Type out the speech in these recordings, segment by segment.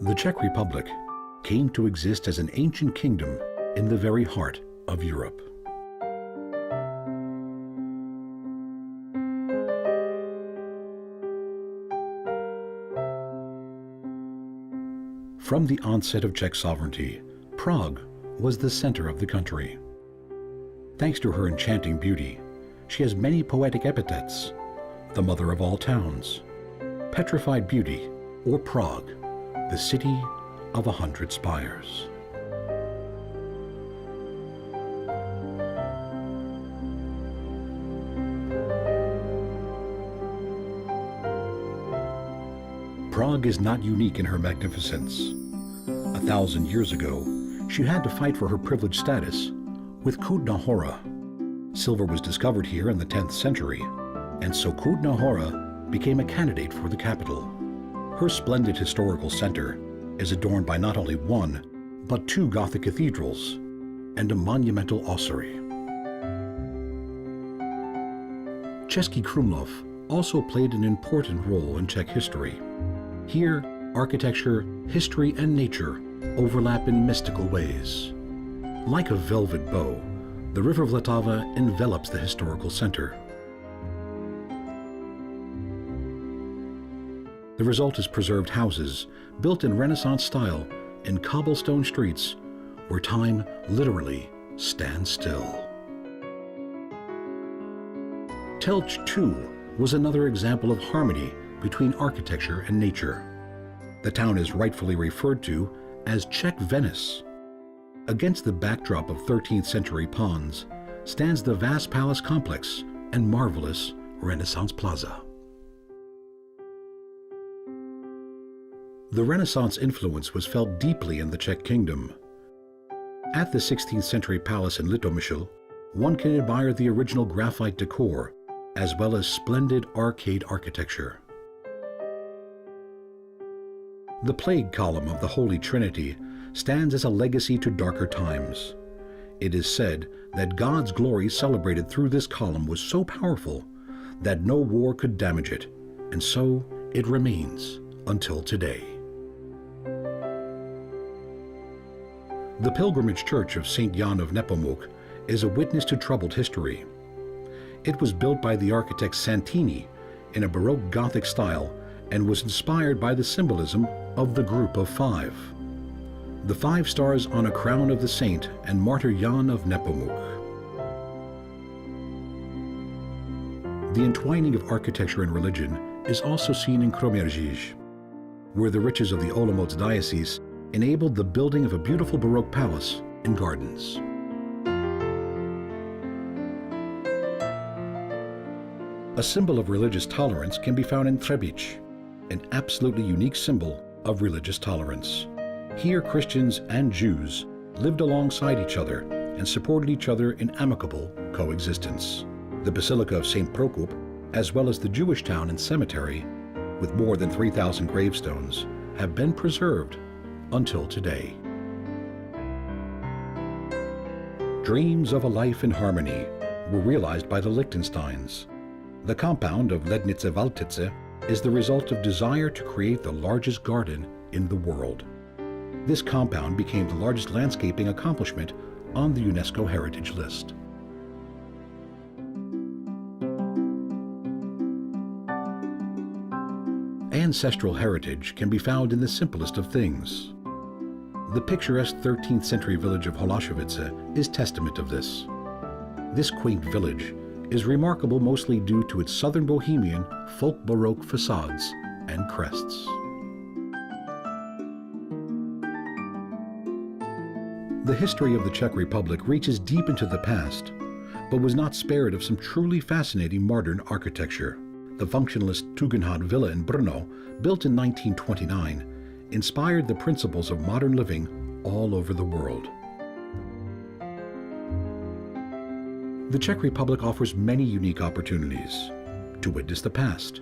The Czech Republic came to exist as an ancient kingdom in the very heart of Europe. From the onset of Czech sovereignty, Prague was the center of the country. Thanks to her enchanting beauty, she has many poetic epithets: the mother of all towns, petrified beauty, or Prague, the city of 100 spires. Prague is not unique in her magnificence. 1,000 years ago, she had to fight for her privileged status with Kutná Hora. Silver was discovered here in the 10th century, and so Kutná Hora became a candidate for the capital. Her splendid historical center is adorned by not only one, but 2 Gothic cathedrals and a monumental ossuary. Český Krumlov also played an important role in Czech history. Here, architecture, history, and nature overlap in mystical ways. Like a velvet bow, the river Vltava envelops the historical center. The result is preserved houses built in Renaissance style in cobblestone streets where time literally stands still. Telč, too, was another example of harmony between architecture and nature. The town is rightfully referred to as Czech Venice. Against the backdrop of 13th century ponds stands the vast palace complex and marvelous Renaissance plaza. The Renaissance influence was felt deeply in the Czech kingdom. At the 16th century palace in Litomyšl, one can admire the original graphite decor as well as splendid arcade architecture. The plague column of the Holy Trinity stands as a legacy to darker times. It is said that God's glory celebrated through this column was so powerful that no war could damage it, and so it remains until today. The pilgrimage church of St. Jan of Nepomuk is a witness to troubled history. It was built by the architect Santini in a Baroque Gothic style and was inspired by the symbolism of the Group of Five, the 5 stars on a crown of the saint and martyr Jan of Nepomuk. The entwining of architecture and religion is also seen in Kroměříž, where the riches of the Olomouc diocese enabled the building of a beautiful Baroque palace and gardens. A symbol of religious tolerance can be found in Třebíč, an absolutely unique symbol of religious tolerance. Here, Christians and Jews lived alongside each other and supported each other in amicable coexistence. The Basilica of St. Prokop, as well as the Jewish town and cemetery, with more than 3,000 gravestones, have been preserved until today. Dreams of a life in harmony were realized by the Liechtensteins. The compound of Lednice Valtice is the result of desire to create the largest garden in the world. This compound became the largest landscaping accomplishment on the UNESCO Heritage List. Ancestral heritage can be found in the simplest of things. The picturesque 13th century village of Holashovice is testament of this. This quaint village is remarkable mostly due to its southern Bohemian folk Baroque facades and crests. The history of the Czech Republic reaches deep into the past, but was not spared of some truly fascinating modern architecture. The functionalist Tugendhat Villa in Brno, built in 1929, inspired the principles of modern living all over the world. The Czech Republic offers many unique opportunities to witness the past,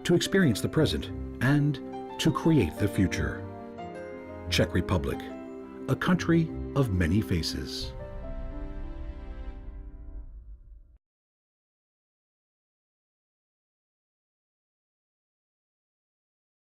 to experience the present, and to create the future. Czech Republic, a country of many faces.